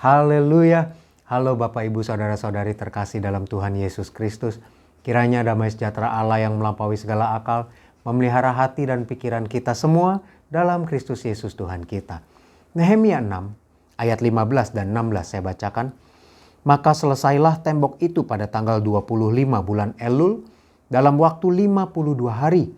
Haleluya. Halo Bapak Ibu Saudara-saudari terkasih dalam Tuhan Yesus Kristus. Kiranya damai sejahtera Allah yang melampaui segala akal memelihara hati dan pikiran kita semua dalam Kristus Yesus Tuhan kita. Nehemia 6 ayat 15 dan 16 saya bacakan. Maka selesailah tembok itu pada tanggal 25 bulan Elul dalam waktu 52 hari.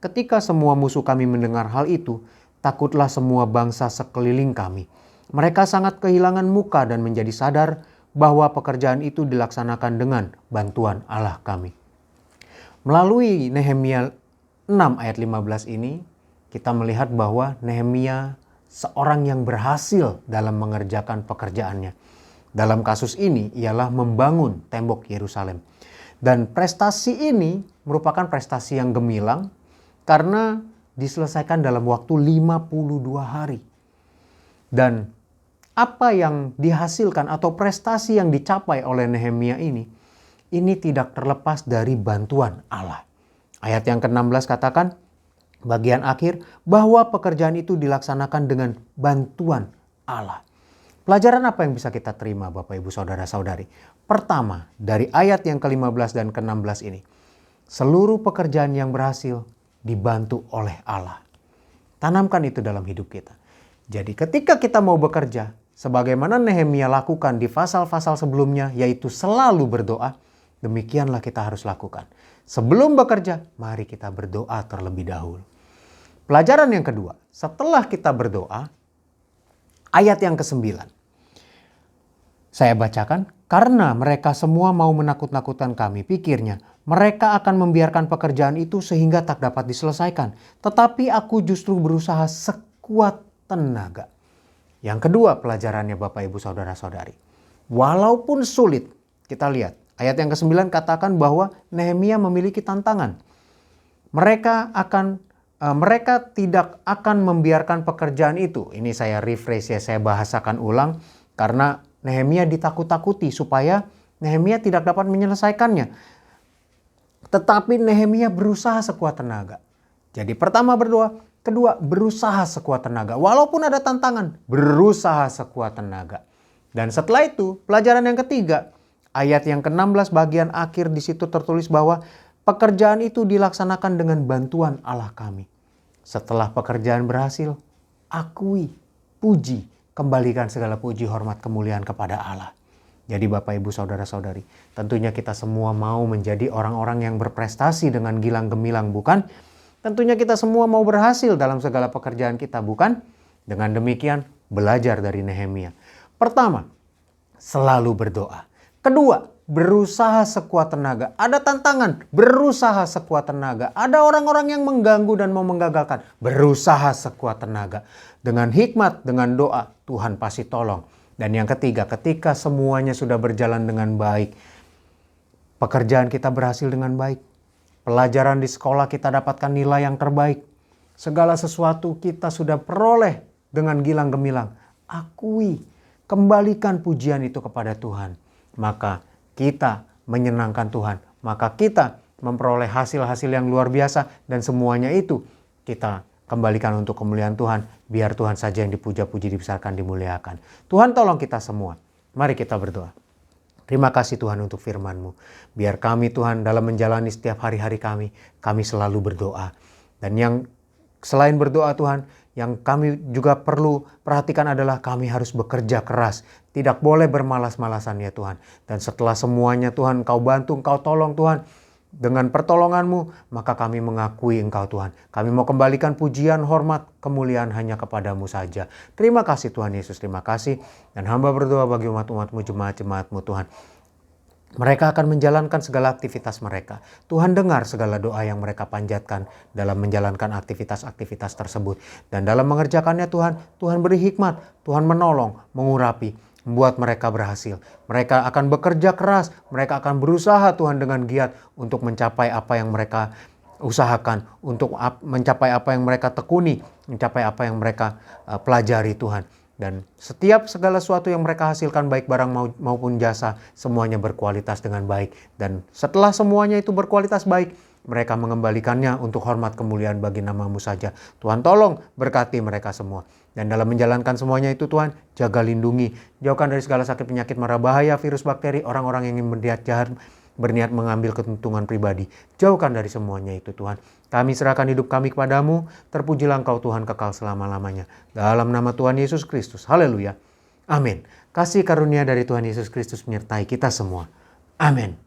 Ketika semua musuh kami mendengar hal itu, takutlah semua bangsa sekeliling kami. Mereka sangat kehilangan muka dan menjadi sadar bahwa pekerjaan itu dilaksanakan dengan bantuan Allah kami. Melalui Nehemia 6 ayat 15 ini, kita melihat bahwa Nehemia seorang yang berhasil dalam mengerjakan pekerjaannya. Dalam kasus ini ialah membangun tembok Yerusalem. Dan prestasi ini merupakan prestasi yang gemilang karena diselesaikan dalam waktu 52 hari. Dan apa yang dihasilkan atau prestasi yang dicapai oleh Nehemia ini tidak terlepas dari bantuan Allah. Ayat yang ke-16 katakan, bagian akhir, bahwa pekerjaan itu dilaksanakan dengan bantuan Allah. Pelajaran apa yang bisa kita terima Bapak Ibu Saudara-saudari? Pertama, dari ayat yang ke-15 dan ke-16 ini, seluruh pekerjaan yang berhasil dibantu oleh Allah. Tanamkan itu dalam hidup kita. Jadi ketika kita mau bekerja, sebagaimana Nehemia lakukan di pasal-pasal sebelumnya, yaitu selalu berdoa, demikianlah kita harus lakukan. Sebelum bekerja, mari kita berdoa terlebih dahulu. Pelajaran yang kedua, setelah kita berdoa, ayat yang ke-9. Saya bacakan, karena mereka semua mau menakut-nakutkan kami, pikirnya, mereka akan membiarkan pekerjaan itu sehingga tak dapat diselesaikan. Tetapi aku justru berusaha sekuat tenaga. Yang kedua pelajarannya Bapak Ibu Saudara-saudari. Walaupun sulit, kita lihat. Ayat yang ke-9 katakan bahwa Nehemia memiliki tantangan. Mereka tidak akan membiarkan pekerjaan itu. Ini saya rephrase ya, saya bahasakan ulang. Karena Nehemia ditakut-takuti supaya Nehemia tidak dapat menyelesaikannya. Tetapi Nehemia berusaha sekuat tenaga. Jadi pertama berdoa, kedua berusaha sekuat tenaga. Walaupun ada tantangan, berusaha sekuat tenaga. Dan setelah itu pelajaran yang ketiga, ayat yang ke-16 bagian akhir di situ tertulis bahwa pekerjaan itu dilaksanakan dengan bantuan Allah kami. Setelah pekerjaan berhasil, akui, puji, kembalikan segala puji, hormat, kemuliaan kepada Allah. Jadi Bapak Ibu Saudara-saudari, tentunya kita semua mau menjadi orang-orang yang berprestasi dengan gilang gemilang, bukan? Tentunya kita semua mau berhasil dalam segala pekerjaan kita, bukan? Dengan demikian, belajar dari Nehemia. Pertama, selalu berdoa. Kedua, berusaha sekuat tenaga. Ada tantangan, berusaha sekuat tenaga. Ada orang-orang yang mengganggu dan mau menggagalkan, berusaha sekuat tenaga. Dengan hikmat, dengan doa, Tuhan pasti tolong. Dan yang ketiga, ketika semuanya sudah berjalan dengan baik, pekerjaan kita berhasil dengan baik, pelajaran di sekolah kita dapatkan nilai yang terbaik, segala sesuatu kita sudah peroleh dengan gilang gemilang, akui, kembalikan pujian itu kepada Tuhan. Maka kita menyenangkan Tuhan, maka kita memperoleh hasil-hasil yang luar biasa, dan semuanya itu kita kembalikan untuk kemuliaan Tuhan. Biar Tuhan saja yang dipuja-puji, dibesarkan, dimuliakan. Tuhan tolong kita semua. Mari kita berdoa. Terima kasih Tuhan untuk firman-Mu. Biar kami Tuhan dalam menjalani setiap hari-hari kami selalu berdoa. Dan yang selain berdoa Tuhan, yang kami juga perlu perhatikan adalah kami harus bekerja keras. Tidak boleh bermalas-malasan ya Tuhan. Dan setelah semuanya Tuhan Engkau bantu, Engkau tolong Tuhan. Dengan pertolongan-Mu, maka kami mengakui Engkau Tuhan. Kami mau kembalikan pujian, hormat, kemuliaan hanya kepadamu saja. Terima kasih Tuhan Yesus, terima kasih. Dan hamba berdoa bagi umat-umat-Mu, jemaat-jemaat-Mu Tuhan. Mereka akan menjalankan segala aktivitas mereka. Tuhan dengar segala doa yang mereka panjatkan dalam menjalankan aktivitas-aktivitas tersebut. Dan dalam mengerjakannya Tuhan beri hikmat, Tuhan menolong, mengurapi, membuat mereka berhasil. Mereka akan bekerja keras, mereka akan berusaha Tuhan dengan giat untuk mencapai apa yang mereka usahakan, untuk mencapai apa yang mereka tekuni, mencapai apa yang mereka pelajari Tuhan. Dan setiap segala sesuatu yang mereka hasilkan, baik barang maupun jasa, semuanya berkualitas dengan baik. Dan setelah semuanya itu berkualitas baik, mereka mengembalikannya untuk hormat kemuliaan bagi nama-Mu saja. Tuhan tolong berkati mereka semua. Dan dalam menjalankan semuanya itu Tuhan, jaga lindungi. Jauhkan dari segala sakit penyakit mara bahaya, virus bakteri, orang-orang yang ingin berniat jahat, berniat mengambil keuntungan pribadi. Jauhkan dari semuanya itu Tuhan. Kami serahkan hidup kami kepadamu, terpujilah Engkau Tuhan kekal selama-lamanya. Dalam nama Tuhan Yesus Kristus, haleluya. Amin. Kasih karunia dari Tuhan Yesus Kristus menyertai kita semua. Amin.